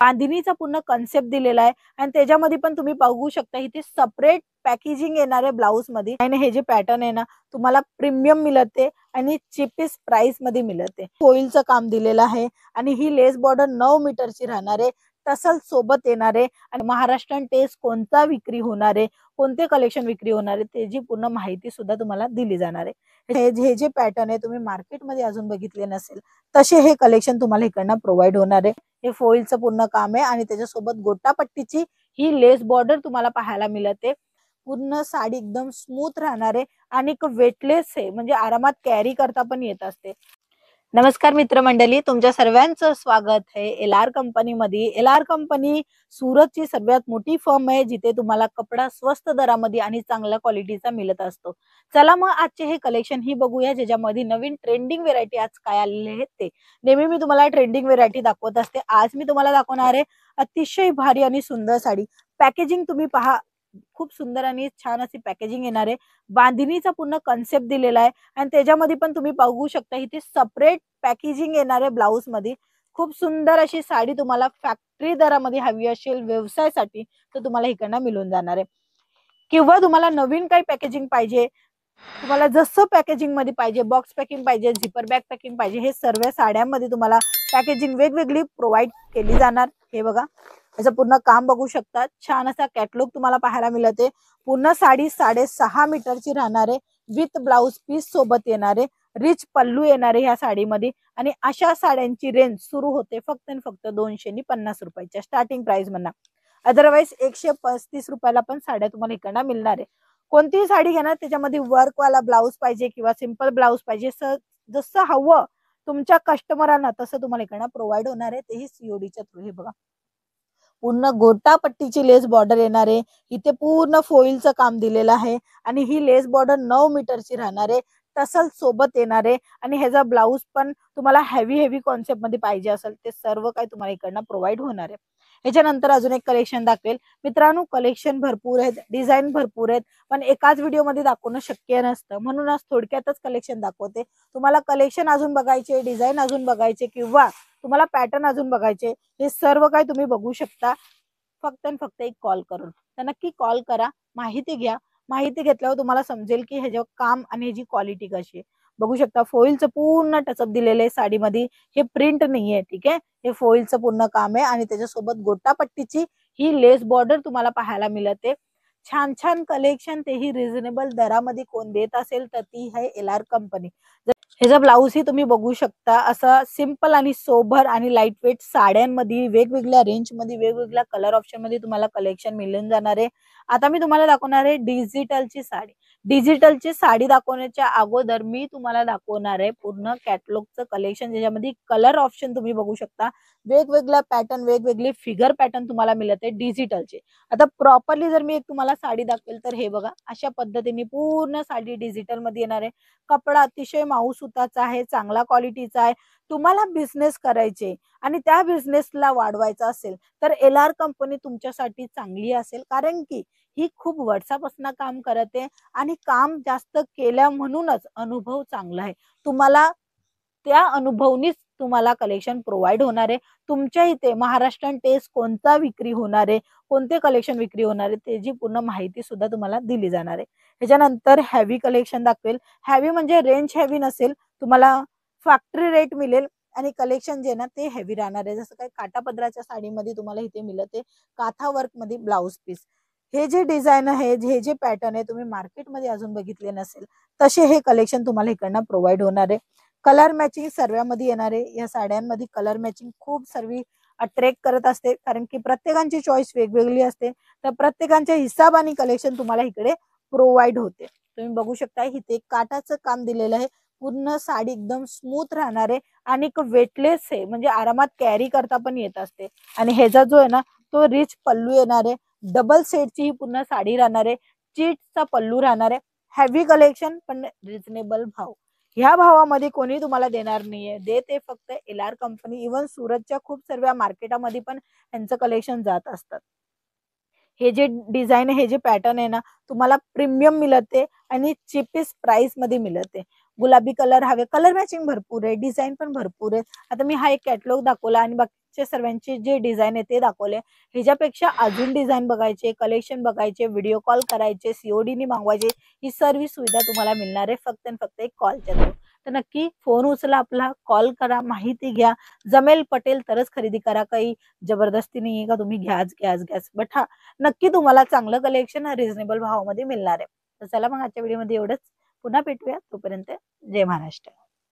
बांधिनीचा पूर्ण कन्सेप्ट दिलेला आहे आणि त्याच्यामध्ये पण तुम्ही बघू शकता इथे सेपरेट पॅकेजिंग येणार आहे ब्लाउज मध्ये. आणि हे जे पॅटर्न आहे ना तुम्हाला प्रीमियम मिळते आणि चीपेस्ट प्राइस मध्ये मिळते. फोइलचं काम दिलेलं आहे आणि ही लेस बॉर्डर 9 मीटरची राहणार आहे. टसल सोबत येणार आहे आणि महाराष्ट्रीयन टेस्ट कोणता विक्री होणार आहे, कोणते कलेक्शन विक्री होणार आहे त्याची पूर्ण माहिती सुद्धा तुम्हाला दिली जाणार आहे. हे जे पॅटर्न आहे तुम्ही मार्केटमध्ये अजून बघितले नसेल तसे हे कलेक्शन तुम्हाला इकडनं प्रोव्हाइड होणार आहे. हे फोइलचं पूर्ण काम आहे आणि त्याच्यासोबत गोटापट्टीची ही लेस बॉर्डर तुम्हाला पाहायला मिळते. पूर्ण साडी एकदम स्मूथ राहणार आहे आणि वेटलेस आहे, म्हणजे आरामात कॅरी करता पण येत असते. नमस्कार मित्रमंडळी, तुमच्या सर्वांचं स्वागत आहे LR कंपनीमध्ये. LR कंपनी सुरतची सर्वात मोठी फर्म आहे जिथे तुम्हाला कपडा स्वस्त दरामध्ये आणि चांगल्या क्वालिटीचा मिळत असतो. चला मग आजचे हे कलेक्शन ही बघूया ज्याच्यामध्ये नवीन ट्रेंडिंग व्हेरायटी आज काय आलेले आहेत ते. नेहमी मी तुम्हाला ट्रेंडिंग व्हेरायटी दाखवत असते. आज मी तुम्हाला दाखवणार आहे अतिशय भारी आणि सुंदर साडी. पॅकेजिंग तुम्ही पहा, खूप सुंदर आणि छान अशी पॅकेजिंग येणार आहे. बांधिनीचा पूर्ण कन्सेप्ट दिलेला आहे आणि त्याच्यामध्ये पण तुम्ही बघू शकता इथे सेपरेट पॅकेजिंग येणार आहे ब्लाउज मध्ये. खूप सुंदर अशी साडी तुम्हाला फॅक्टरी दरामध्ये हवी असेल व्यवसायासाठी तर तुम्हाला इकडनं मिळून जाणार आहे. किंवा तुम्हाला नवीन काही पॅकेजिंग पाहिजे, तुम्हाला जसं पॅकेजिंग मध्ये पाहिजे, बॉक्स पॅकिंग पाहिजे, झिपर बॅग पॅकिंग पाहिजे, हे सर्व साड्यांमध्ये तुम्हाला पॅकेजिंग वेगवेगळी प्रोव्हाइड केली जाणार. हे बघा याचं पूर्ण काम बघू शकता. छान असा कॅटलॉग तुम्हाला पाहायला मिळते. पूर्ण साडी 6.5 मीटरची राहणार आहे. विथ ब्लाउज पीस सोबत येणार आहे. रिच पल्लू येणार आहे ह्या साडीमध्ये आणि अशा साड्यांची रेंज सुरू होते फक्त आणि फक्त 250 रुपयाच्या स्टार्टिंग प्राइस म्हणा. अदरवाइज 135 रुपयाला पण साड्या तुम्हाला इकडनं मिळणार आहे. कोणतीही साडी घेणार त्याच्यामध्ये वर्कवाला ब्लाउज पाहिजे किंवा सिंपल ब्लाउज पाहिजे, जसं हवं तुमच्या कस्टमरांना तसं तुम्हाला इकडनं प्रोव्हाइड होणार आहे, तेही सीओडीच्या थ्रू. हे बघा पूर्ण गोटापट्टीची लेस बॉर्डर येणार आहे. इथे पूर्ण फोइलचं काम दिलेलं आहे आणि ही लेस बॉर्डर 9 मीटरची राहणार आहे. टसल सोबत येणार आहे आणि ह्याचा ब्लाउज पण तुम्हाला हेवी कॉन्सेप्ट मध्ये पाहिजे असेल ते सर्व काही तुम्हाला इकडनं प्रोव्हाइड होणार आहे. ह्याच्यानंतर अजून एक कलेक्शन दाखवेल. मित्रांनो कलेक्शन भरपूर आहेत, डिझाईन भरपूर आहेत, पण एकाच व्हिडिओमध्ये दाखवणं शक्य नसतं म्हणून आज थोडक्यातच कलेक्शन दाखवते. तुम्हाला कलेक्शन अजून बघायचे, डिझाईन अजून बघायचे किंवा तुम्हाला पॅटर्न अजून बघायचे, हे सर्व काही तुम्ही बघू शकता फक्त आणि फक्त एक कॉल करून. तर नक्की कॉल करा, माहिती घ्या. माहिती घेतल्यावर तुम्हाला समजेल की ह्याचं काम आणि ह्याची क्वालिटी कशी आहे. बघू शकता फोइलचं पूर्ण टचअप दिलेलं आहे साडीमध्ये. हे प्रिंट नाहीये, ठीक आहे, हे फोइलचं पूर्ण काम आहे आणि त्याच्यासोबत गोटापट्टीची ही लेस बॉर्डर तुम्हाला पाहायला मिळते. छान छान कलेक्शन, तेही रिझनेबल दरामध्ये कोण देत असेल तर ती आहे LR कंपनी. ह्याचा ब्लाऊज ही तुम्ही बघू शकता. असा सिंपल आणि सोबर आणि लाईट वेट साड्यांमध्ये वेगवेगळ्या रेंज मध्ये वेगवेगळ्या कलर ऑप्शन मध्ये तुम्हाला कलेक्शन मिळून जाणार आहे. आता मी तुम्हाला दाखवणार आहे डिजिटलची साडी. डिजिटलची साडी दाखवण्याच्या अगोदर मी तुम्हाला दाखवणार आहे पूर्ण कॅटलॉगचं कलेक्शन ज्याच्यामध्ये कलर ऑप्शन तुम्ही बघू शकता. वेगवेगळ्या पॅटर्न, वेगवेगळे फिगर पॅटर्न तुम्हाला मिळते डिजिटलचे. आता प्रॉपरली जर मी एक तुम्हाला साडी दाखवेल तर हे बघा अशा पद्धतीने पूर्ण साडी डिजिटल मध्ये येणार आहे. कपडा अतिशय मऊ सुताचा आहे, चांगला क्वालिटीचा आहे. तुम्हाला बिझनेस करायचे आणि त्या बिझनेसला वाढवायचा असेल तर LR कंपनी तुमच्यासाठी चांगली असेल, कारण की ही खूप वर्षापासून काम करते आणि काम जास्त केल्या म्हणूनच अनुभव चांगला आहे. तुम्हाला त्या अनुभवनीच तुम्हाला कलेक्शन प्रोव्हाइड होणार आहे. तुमच्या इथे महाराष्ट्रीयन टेस्ट कोणता विक्री होणार आहे, कोणते कलेक्शन विक्री होणार आहे त्याची पूर्ण माहिती सुद्धा तुम्हाला दिली जाणार आहे. त्याच्यानंतर हेवी कलेक्शन दाखवेल. हेवी म्हणजे रेंज हेवी नसेल, तुम्हाला फॅक्टरी रेट मिळेल आणि कलेक्शन जे ना ते हेवी राहणार आहे. जसं काही काठापदराच्या साडीमध्ये तुम्हाला इथे मिळते काथा वर्क मध्ये ब्लाउज पीस. हे जे डिझाईन आहे, हे जे पॅटर्न आहे तुम्ही मार्केटमध्ये अजून बघितले नसेल तसे हे कलेक्शन तुम्हाला इकडनं प्रोव्हाइड होणार आहे. कलर मॅचिंग सर्वांमध्ये येणार आहे. या साड्यांमध्ये कलर मॅचिंग खूप सर्व अट्रॅक्ट करत असते, कारण की प्रत्येकांची चॉईस वेगवेगळी असते. तर प्रत्येकांच्या हिसाबाने कलेक्शन तुम्हाला इकडे प्रोव्हाइड होते. तुम्ही बघू शकता इथे काठाचं काम दिलेलं आहे. पूर्ण साडी एकदम स्मूथ राहणार आहे आणि वेटलेस आहे, म्हणजे आरामात कॅरी करता पण येत असते. आणि ह्याचा जो आहे ना तो रिच पल्लू येणार आहे. डबल सेटची ही पूर्ण साडी राहणार आहे. चीटचा पल्लू राहणार आहे. हेवी कलेक्शन पण रिझनेबल भाव. ह्या भावामध्ये कोणी तुम्हाला देणार नाहीये, देते फक्त LR कंपनी. इव्हन सुरतच्या खूप सर्व मार्केटामध्ये पण यांचं कलेक्शन जात असतात. हे जे डिझाईन, हे जे पॅटर्न आहे ना तुम्हाला प्रीमियम मिळते आणि चीपेस्ट प्राइस मध्ये मिळते. गुलाबी कलर हवे, कलर मॅचिंग भरपूर आहे, डिझाईन पण भरपूर आहे. आता मी हा एक कॅटलॉग दाखवला आणि बाकीचे सर्वांचे जे डिझाईन आहे ते दाखवले. ह्याच्यापेक्षा अजून डिझाईन बघायचे, कलेक्शन बघायचे, व्हिडिओ कॉल करायचे, सीओडीनी मागवायचे, ही सर्व सुविधा तुम्हाला मिळणार आहे फक्त आणि फक्त एक कॉलच्या थ्रू. तर नक्की फोन उचला आपला, कॉल करा, माहिती घ्या, जमेल पटेल तरच खरेदी करा. काही जबरदस्ती नाहीये का तुम्ही घ्याच. बट हा, नक्की तुम्हाला चांगलं कलेक्शन रिझनेबल भावामध्ये मिळणार आहे. तर चला मग आजच्या व्हिडिओमध्ये एवढंच. पुन्हा भेटूया, तोपर्यंत जय महाराष्ट्र.